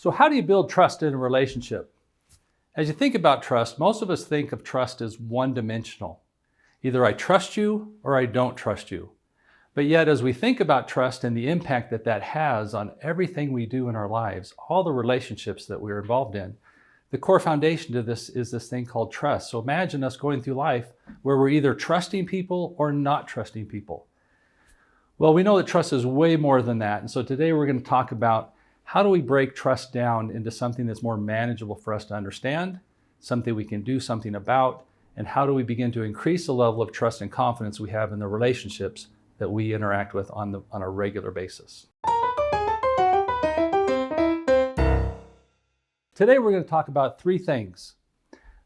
So how do you build trust in a relationship? As you think about trust, most of us think of trust as one-dimensional. Either I trust you or I don't trust you. But yet, as we think about trust and the impact that that has on everything we do in our lives, all the relationships that we're involved in, the core foundation to this is this thing called trust. So imagine us going through life where we're either trusting people or not trusting people. Well, we know that trust is way more than that. And so today we're going to talk about how do we break trust down into something that's more manageable for us to understand, something we can do something about, and how do we begin to increase the level of trust and confidence we have in the relationships that we interact with on a regular basis. Today we're going to talk about three things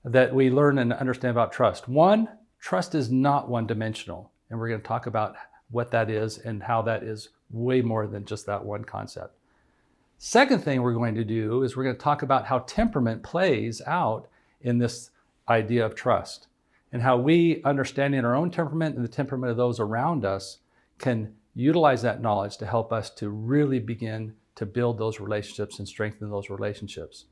that we learn and understand about trust. One, trust is not one-dimensional, and we're going to talk about what that is and how that is way more than just that one concept. Second thing we're going to do is we're going to talk about how temperament plays out in this idea of trust and how we, understanding our own temperament and the temperament of those around us, can utilize that knowledge to help us to really begin to build those relationships and strengthen those relationships.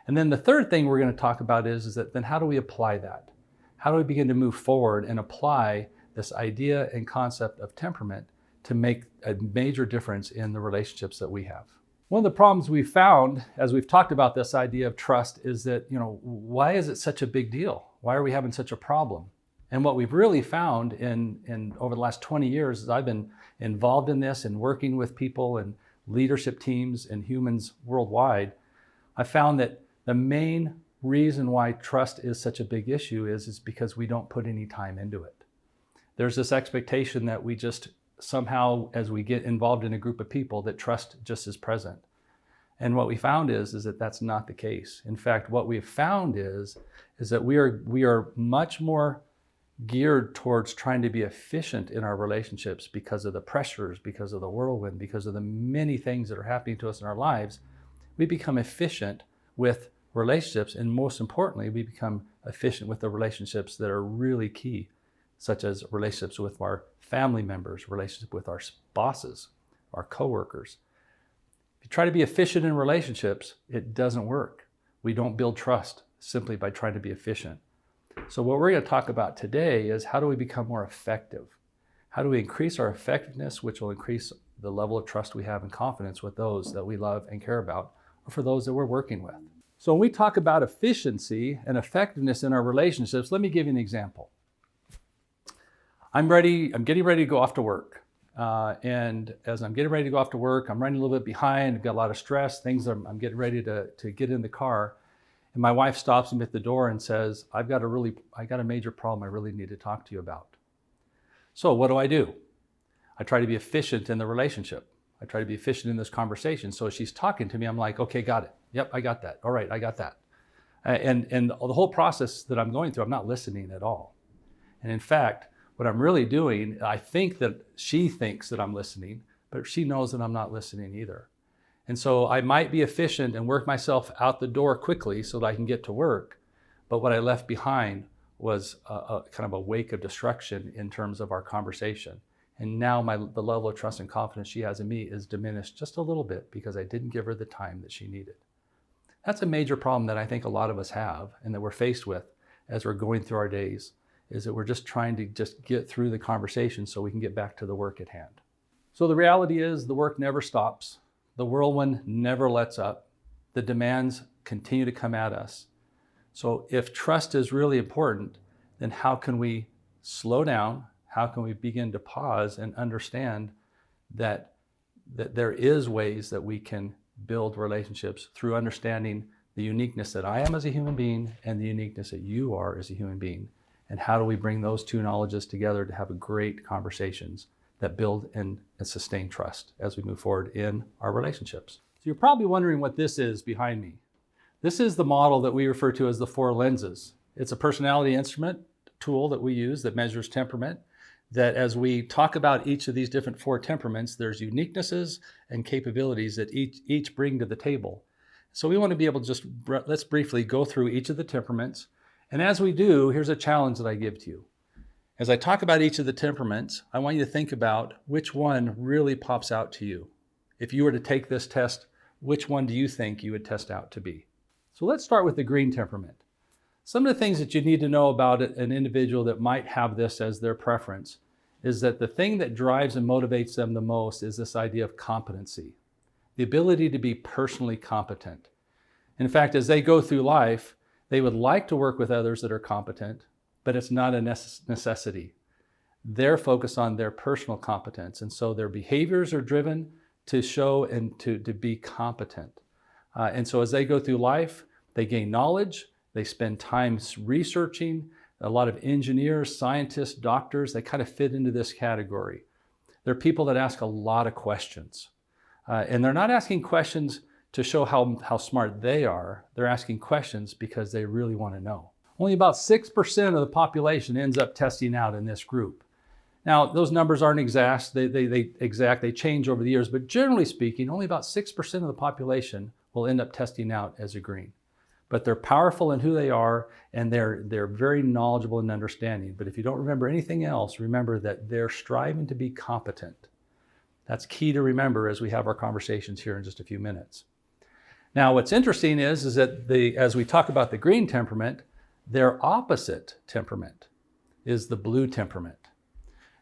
And then the third thing we're going to talk about is that then how do we apply that? How do we begin to move forward and apply this idea and concept of temperament to make a major difference in the relationships that we have? One of the problems we've found as we've talked about this idea of trust is that, why is it such a big deal? Why are we having such a problem? And what we've really found in over the last 20 years as I've been involved in this and working with people and leadership teams and humans worldwide, I found that the main reason why trust is such a big issue is because we don't put any time into it. There's this expectation that we just somehow, as we get involved in a group of people, that trust just is present. And what we found is that that's not the case. In fact, what we've found is that we are much more geared towards trying to be efficient in our relationships because of the pressures, because of the whirlwind, because of the many things that are happening to us in our lives. We become efficient with relationships, and most importantly, we become efficient with the relationships that are really key, such as relationships with our family members, relationships with our bosses, our coworkers. If you try to be efficient in relationships, it doesn't work. We don't build trust simply by trying to be efficient. So what we're going to talk about today is how do we become more effective? How do we increase our effectiveness, which will increase the level of trust we have and confidence with those that we love and care about, or for those that we're working with? So when we talk about efficiency and effectiveness in our relationships, let me give you an example. I'm getting ready to go off to work. And as I'm getting ready to go off to work, I'm running a little bit behind, I've got a lot of stress, I'm getting ready to get in the car. And my wife stops me at the door and says, I got a major problem I really need to talk to you about. So what do? I try to be efficient in the relationship. I try to be efficient in this conversation. So as she's talking to me, I'm like, okay, got it. Yep, I got that. All right, I got that. And the whole process that I'm going through, I'm not listening at all. And in fact, what I'm really doing, I think that she thinks that I'm listening, but she knows that I'm not listening either. And so I might be efficient and work myself out the door quickly so that I can get to work. But what I left behind was a kind of a wake of destruction in terms of our conversation. And now the level of trust and confidence she has in me is diminished just a little bit because I didn't give her the time that she needed. That's a major problem that I think a lot of us have and that we're faced with as we're going through our days, is that we're just trying to just get through the conversation so we can get back to the work at hand. So the reality is the work never stops. The whirlwind never lets up. The demands continue to come at us. So if trust is really important, then how can we slow down? How can we begin to pause and understand that there is ways that we can build relationships through understanding the uniqueness that I am as a human being and the uniqueness that you are as a human being? And how do we bring those two knowledges together to have great conversations that build and sustain trust as we move forward in our relationships? So you're probably wondering what this is behind me. This is the model that we refer to as the 4 lenses. It's a personality instrument tool that we use that measures temperament, that as we talk about each of these different 4 temperaments, there's uniquenesses and capabilities that each bring to the table. So we want to be able to let's briefly go through each of the temperaments. And as we do, here's a challenge that I give to you. As I talk about each of the temperaments, I want you to think about which one really pops out to you. If you were to take this test which one do you think you would test out to be? So let's start with the green temperament. Some of the things that you need to know about an individual that might have this as their preference is that the thing that drives and motivates them the most is this idea of competency, the ability to be personally competent. In fact, as they go through life, they would like to work with others that are competent, but it's not a necessity. They're focused on their personal competence, and so their behaviors are driven to show and to be competent. And so as they go through life, they gain knowledge, they spend time researching. A lot of engineers, scientists, doctors, they kind of fit into this category. They're people that ask a lot of questions. And they're not asking questions to show how smart they are. They're asking questions because they really want to know. Only about 6% of the population ends up testing out in this group. Now, those numbers aren't exact, they change over the years, but generally speaking, only about 6% of the population will end up testing out as a green. But they're powerful in who they are, and they're very knowledgeable and understanding. But if you don't remember anything else, remember that they're striving to be competent. That's key to remember as we have our conversations here in just a few minutes. Now, what's interesting is that as we talk about the green temperament, their opposite temperament is the blue temperament.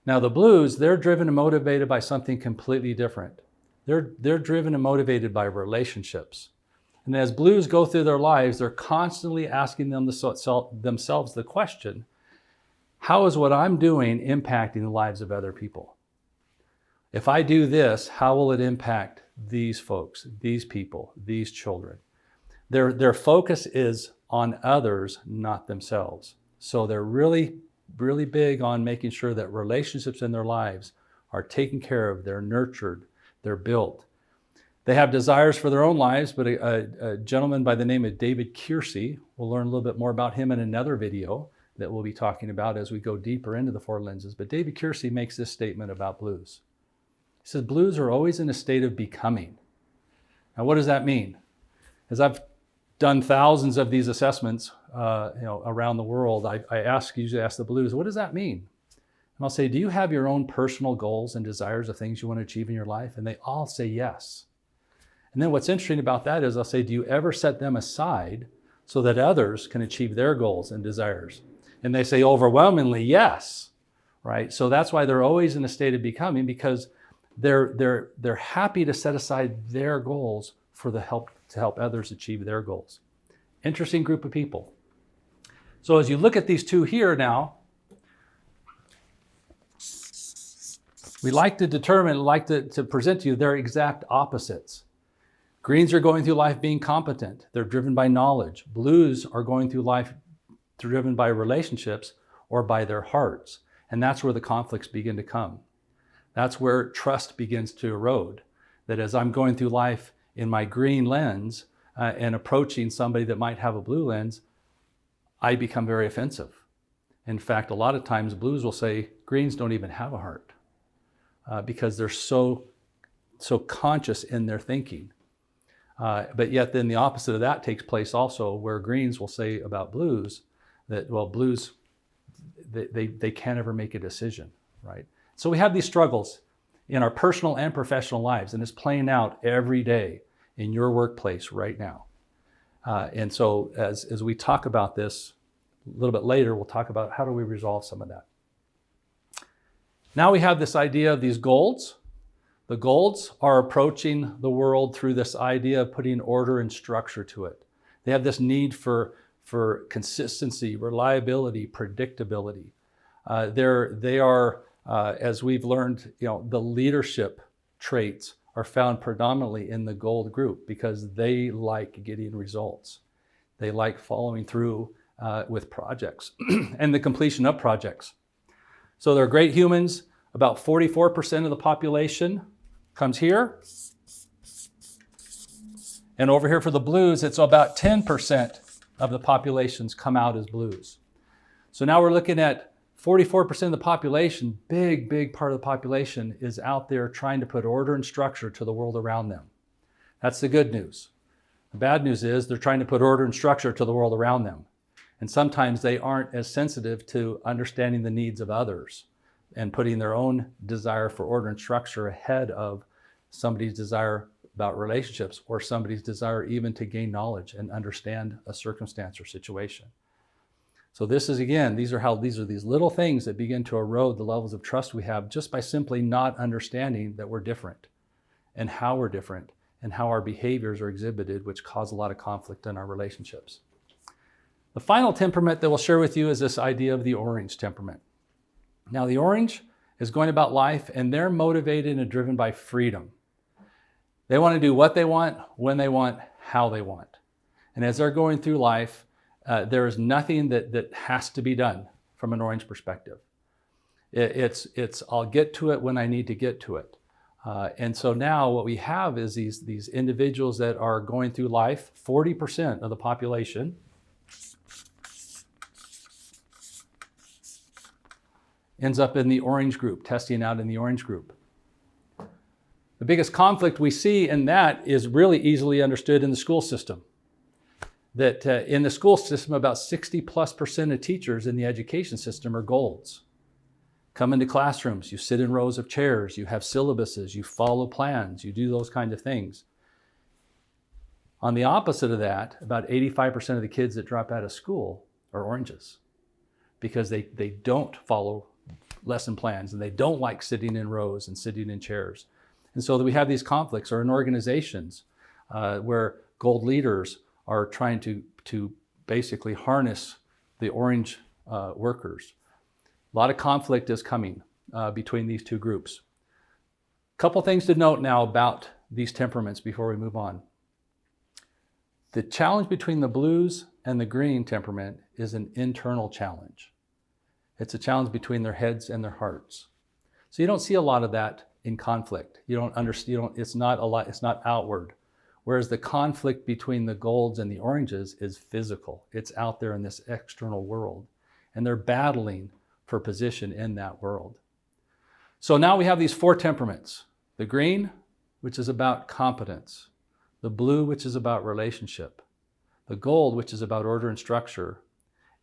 Now, the blues, they're driven and motivated by something completely different. They're driven and motivated by relationships. And as blues go through their lives, they're constantly asking themselves the question, how is what I'm doing impacting the lives of other people? If I do this, how will it impact these folks, these people, these children? Their focus is on others, not themselves. So they're really, really big on making sure that relationships in their lives are taken care of, they're nurtured, they're built. They have desires for their own lives, but a gentleman by the name of David Keirsey, we'll learn a little bit more about him in another video that we'll be talking about as we go deeper into the four lenses. But David Keirsey makes this statement about blues. He says, blues are always in a state of becoming. Now, what does that mean? As I've done thousands of these assessments around the world, I usually ask the blues, what does that mean? And I'll say, do you have your own personal goals and desires of things you want to achieve in your life? And they all say yes. And then what's interesting about that is I'll say, do you ever set them aside so that others can achieve their goals and desires? And they say overwhelmingly yes, right? So that's why they're always in a state of becoming, because they're happy to set aside their goals to help others achieve their goals. Interesting group of people. So as you look at these two here now, we like to present to you their exact opposites. Greens are going through life being competent. They're driven by knowledge. Blues are going through life driven by relationships or by their hearts. And that's where the conflicts begin to come. That's where trust begins to erode. That as I'm going through life in my green lens and approaching somebody that might have a blue lens, I become very offensive. In fact, a lot of times blues will say greens don't even have a heart because they're so conscious in their thinking. But yet then the opposite of that takes place also, where greens will say about blues that, well, blues, they can't ever make a decision, right? So we have these struggles in our personal and professional lives, and it's playing out every day in your workplace right now. And so as we talk about this a little bit later, we'll talk about how do we resolve some of that. Now we have this idea of these golds. The golds are approaching the world through this idea of putting order and structure to it. They have this need for consistency, reliability, predictability. They are, as we've learned, the leadership traits are found predominantly in the gold group because they like getting results. They like following through with projects and the completion of projects. So they're great humans. About 44% of the population comes here. And over here for the blues, it's about 10% of the populations come out as blues. So now we're looking at 44% of the population, big part of the population is out there trying to put order and structure to the world around them. That's the good news. The bad news is they're trying to put order and structure to the world around them. And sometimes they aren't as sensitive to understanding the needs of others and putting their own desire for order and structure ahead of somebody's desire about relationships or somebody's desire even to gain knowledge and understand a circumstance or situation. So this is, again, these are these little things that begin to erode the levels of trust we have just by simply not understanding that we're different and how we're different and how our behaviors are exhibited, which cause a lot of conflict in our relationships. The final temperament that we'll share with you is this idea of the Orange Temperament. Now, the Orange is going about life, and they're motivated and driven by freedom. They want to do what they want, when they want, how they want. And as they're going through life, there is nothing that has to be done from an Orange perspective. It's I'll get to it when I need to get to it. And so now what we have is these individuals that are going through life. 40% of the population ends up in the Orange group, testing out in the Orange group. The biggest conflict we see in that is really easily understood in the school system. That in the school system, about 60+% of teachers in the education system are golds. Come into classrooms, you sit in rows of chairs, you have syllabuses, you follow plans, you do those kind of things. On the opposite of that, about 85% of the kids that drop out of school are oranges because they don't follow lesson plans and they don't like sitting in rows and sitting in chairs. And so we have these conflicts, or in organizations where gold leaders are trying to basically harness the orange workers. A lot of conflict is coming between these two groups. A couple things to note now about these temperaments before we move on. The challenge between the blues and the green temperament is an internal challenge. It's a challenge between their heads and their hearts. So you don't see a lot of that in conflict. You don't understand. It's not a lot. It's not outward. Whereas the conflict between the golds and the oranges is physical. It's out there in this external world, and they're battling for position in that world. So now we have these four temperaments: the green, which is about competence; the blue, which is about relationship; the gold, which is about order and structure;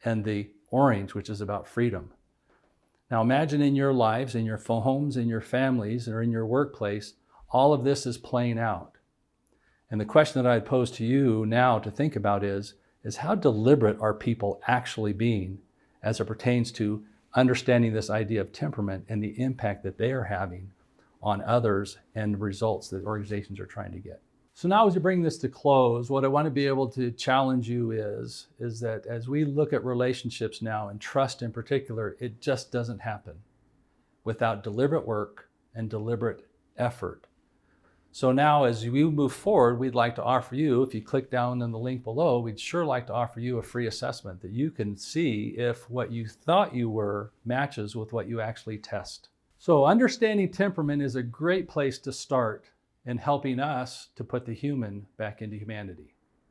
and the orange, which is about freedom. Now imagine in your lives, in your homes, in your families, or in your workplace, all of this is playing out. And the question that I'd pose to you now to think about is how deliberate are people actually being as it pertains to understanding this idea of temperament and the impact that they are having on others and results that organizations are trying to get. So now as we bring this to close, what I want to be able to challenge you is that as we look at relationships now, and trust in particular, it just doesn't happen without deliberate work and deliberate effort. So now as we move forward, we'd like to offer you, if you click down on the link below, we'd sure like to offer you a free assessment that you can see if what you thought you were matches with what you actually test. So understanding temperament is a great place to start in helping us to put the human back into humanity.